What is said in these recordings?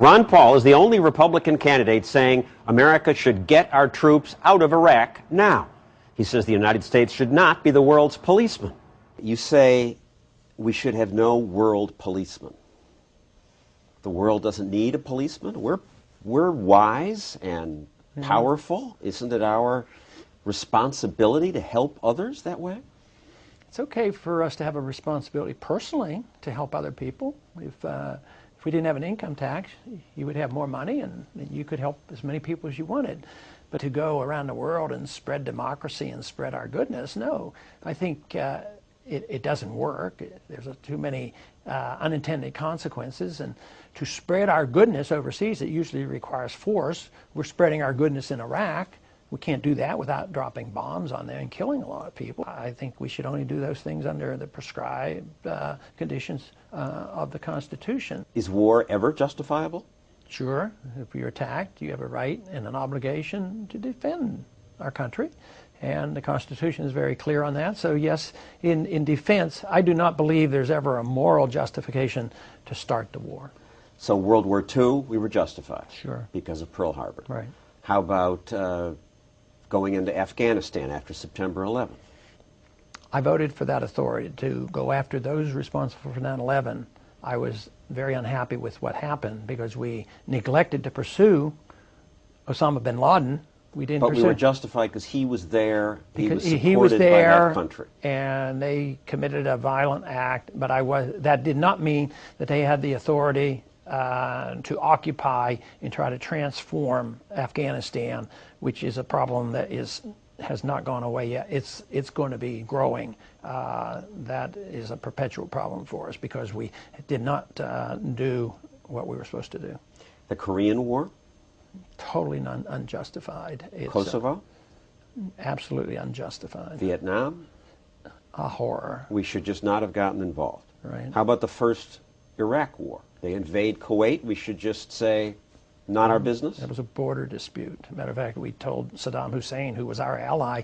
Ron Paul is the only Republican candidate saying America should get our troops out of Iraq now. He says the United States should not be the world's policeman. You say we should have no world policeman. The world doesn't need a policeman. We're wise and powerful. Isn't it our responsibility to help others that way? It's okay for us to have a responsibility personally to help other people. If we didn't have an income tax, you would have more money and you could help as many people as you wanted. But to go around the world and spread democracy and spread our goodness, no. I think it doesn't work. There's too many unintended consequences. And to spread our goodness overseas, it usually requires force. We're spreading our goodness in Iraq. We can't do that without dropping bombs on there and killing a lot of people. I think we should only do those things under the prescribed conditions of the Constitution. Is war ever justifiable? Sure. If you're attacked, you have a right and an obligation to defend our country. And the Constitution is very clear on that. So yes, in defense, I do not believe there's ever a moral justification to start the war. So World War II, we were justified. Sure. Because of Pearl Harbor. Right. How about going into Afghanistan after September 11th? I voted for that authority to go after those responsible for 9/11. I was very unhappy with what happened because we neglected to pursue Osama bin Laden. We didn't pursue. We were justified because he was there. Because he was supported by that country. And they committed a violent act. But that did not mean that they had the authority to occupy and try to transform Afghanistan, which is a problem that has not gone away yet. It's going to be growing. That is a perpetual problem for us because we did not do what we were supposed to do. The Korean War? Totally unjustified. Kosovo? Absolutely unjustified. Vietnam? A horror. We should just not have gotten involved. Right. How about the first Iraq War? They invade Kuwait. We should just say, not our business? It was a border dispute. Matter of fact, we told Saddam Hussein, who was our ally,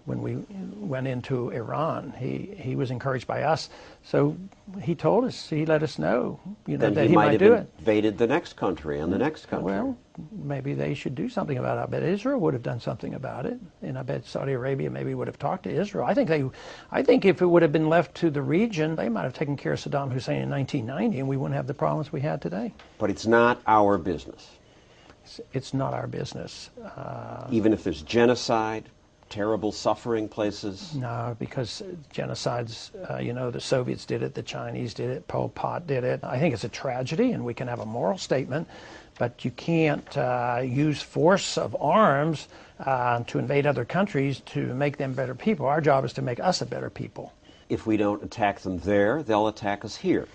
when we went into Iran, he was encouraged by us. So he told us, he let us know, that he might do it. Invaded the next country and the next country. Well, maybe they should do something about it. I bet Israel would have done something about it, and I bet Saudi Arabia maybe would have talked to Israel. I think if it would have been left to the region, they might have taken care of Saddam Hussein in 1990, and we wouldn't have the problems we had today. But it's not our business. It's not our business. Even if there's genocide, terrible suffering places? No, because genocides, the Soviets did it, the Chinese did it, Pol Pot did it. I think it's a tragedy, and we can have a moral statement, but you can't use force of arms to invade other countries to make them better people. Our job is to make us a better people. If we don't attack them there, they'll attack us here.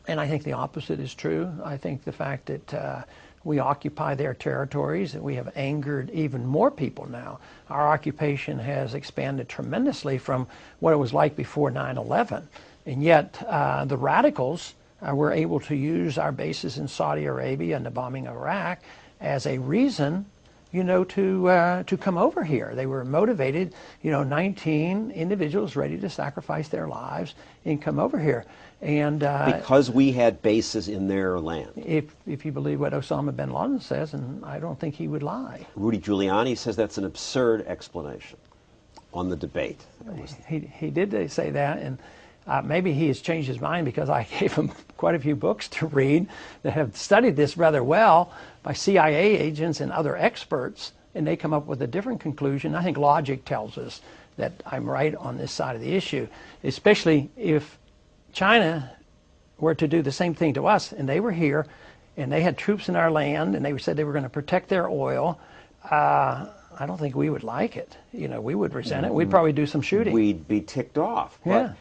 And I think the opposite is true. I think the fact that we occupy their territories, and we have angered even more people now. Our occupation has expanded tremendously from what it was like before 9/11. And yet the radicals were able to use our bases in Saudi Arabia and the bombing of Iraq as a reason, to come over here. They were motivated, 19 individuals ready to sacrifice their lives and come over here. And because we had bases in their land. If you believe what Osama bin Laden says, and I don't think he would lie. Rudy Giuliani says that's an absurd explanation on the debate. He did say that, and maybe he has changed his mind because I gave him quite a few books to read that have studied this rather well by CIA agents and other experts, and they come up with a different conclusion. I think logic tells us that I'm right on this side of the issue, especially if China were to do the same thing to us, and they were here, and they had troops in our land, and they said they were going to protect their oil. I don't think we would like it. We would resent it. We'd probably do some shooting. We'd be ticked off. Yeah. But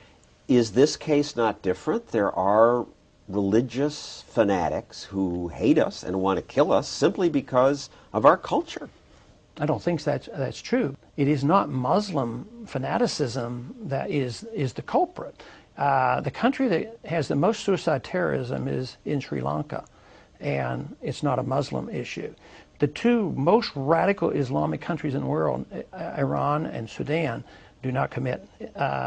is this case not different? There are religious fanatics who hate us and want to kill us simply because of our culture. I don't think that's true. It is not Muslim fanaticism that is the culprit. The country that has the most suicide terrorism is in Sri Lanka, and it's not a Muslim issue. The two most radical Islamic countries in the world, Iran and Sudan, do not commit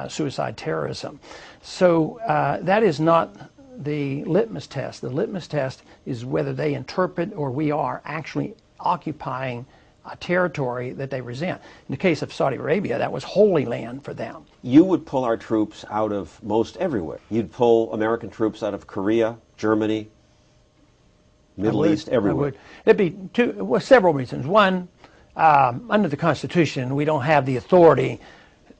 suicide terrorism. So that is not the litmus test. The litmus test is whether they interpret or we are actually occupying a territory that they resent. In the case of Saudi Arabia, that was holy land for them. You would pull our troops out of most everywhere. You'd pull American troops out of Korea, Germany, Middle East, everywhere. I would. It'd be several reasons. One, under the Constitution, we don't have the authority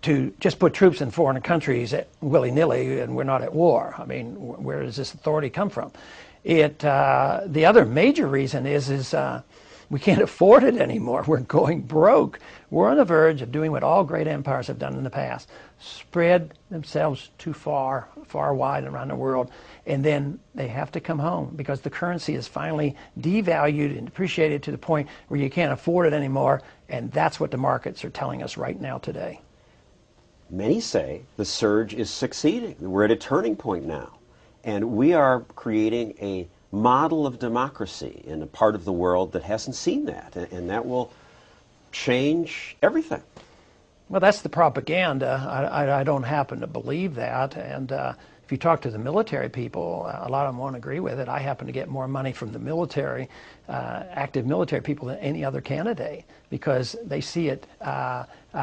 to just put troops in foreign countries willy-nilly, and we're not at war. I mean, where does this authority come from? The other major reason is we can't afford it anymore. We're going broke. We're on the verge of doing what all great empires have done in the past: spread themselves too far wide around the world, and then they have to come home because the currency is finally devalued and depreciated to the point where you can't afford it anymore, and that's what the markets are telling us right now today. Many say the surge is succeeding. We're at a turning point now, and we are creating a model of democracy in a part of the world that hasn't seen that, and that will change everything. Well, that's the propaganda. I don't happen to believe that, and if you talk to the military people, a lot of them won't agree with it. I happen to get more money from the military, active military people than any other candidate because they see it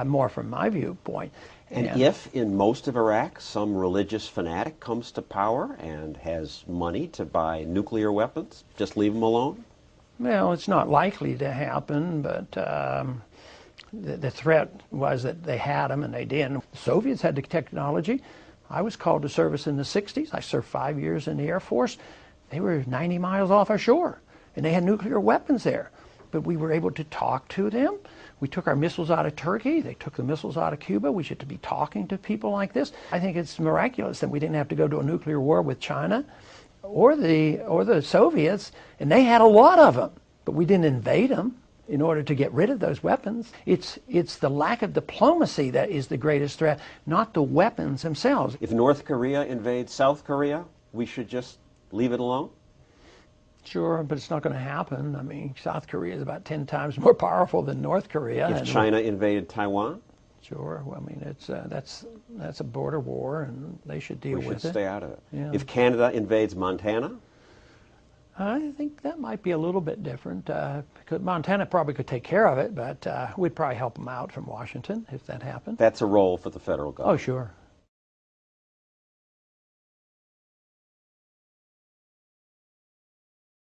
more from my viewpoint. And if in most of Iraq some religious fanatic comes to power and has money to buy nuclear weapons, just leave them alone? Well, it's not likely to happen, but the threat was that they had them and they didn't. The Soviets had the technology. I was called to service in the 60s. I served 5 years in the Air Force. They were 90 miles off our shore, and they had nuclear weapons there. But we were able to talk to them. We took our missiles out of Turkey. They took the missiles out of Cuba. We should be talking to people like this. I think it's miraculous that we didn't have to go to a nuclear war with China or the Soviets, and they had a lot of them. But we didn't invade them in order to get rid of those weapons. It's the lack of diplomacy that is the greatest threat, not the weapons themselves. If North Korea invades South Korea, we should just leave it alone? Sure, but it's not going to happen. I mean, South Korea is about 10 times more powerful than North Korea. If China invaded Taiwan? Sure. Well, I mean, that's a border war, and they should deal with it. We should stay out of it. Yeah. If Canada invades Montana? I think that might be a little bit different. Because Montana probably could take care of it, but we'd probably help them out from Washington if that happened. That's a role for the federal government. Oh, sure.